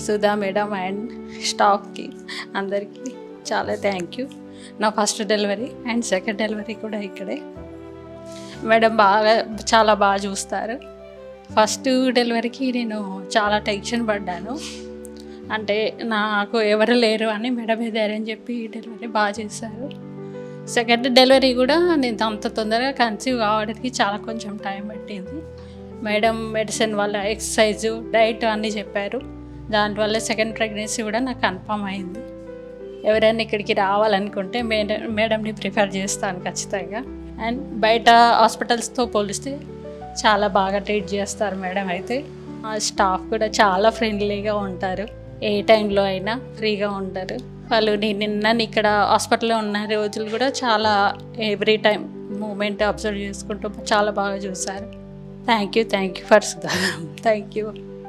Sudha madam and స్టాఫ్కి అందరికీ చాలా థ్యాంక్ యూ. నా first delivery and second delivery కూడా ఇక్కడే. మేడం చాలా బాగా చూస్తారు. ఫస్ట్ డెలివరీకి నేను చాలా టెన్షన్ పడ్డాను. అంటే నాకు ఎవరు లేరు అని మేడమే ధైర్యం చెప్పి డెలివరీ బాగా చేశారు. సెకండ్ డెలివరీ కూడా నేను అంత తొందరగా కన్సీవ్ కావడానికి చాలా కొంచెం టైం పట్టింది. మేడం మెడిసిన్ వల్ల ఎక్సర్సైజు డైట్ అన్నీ చెప్పారు. దానివల్ల సెకండ్ ప్రెగ్నెన్సీ కూడా నాకు కన్ఫర్మ్ అయింది. ఎవరైనా ఇక్కడికి రావాలనుకుంటే మేడంని ప్రిఫర్ చేస్తాను ఖచ్చితంగా. అండ్ బయట హాస్పిటల్స్తో పోలిస్తే చాలా బాగా ట్రీట్ చేస్తారు మేడం. అయితే స్టాఫ్ కూడా చాలా ఫ్రెండ్లీగా ఉంటారు. ఏ టైంలో అయినా ఫ్రీగా ఉంటారు వాళ్ళు. నిన్న ఇక్కడ హాస్పిటల్లో ఉన్న రోజులు కూడా చాలా ఎవ్రీ టైం మూమెంట్ అబ్జర్వ్ చేసుకుంటూ చాలా బాగా చూశారు. Thank you for Sudha. Thank you.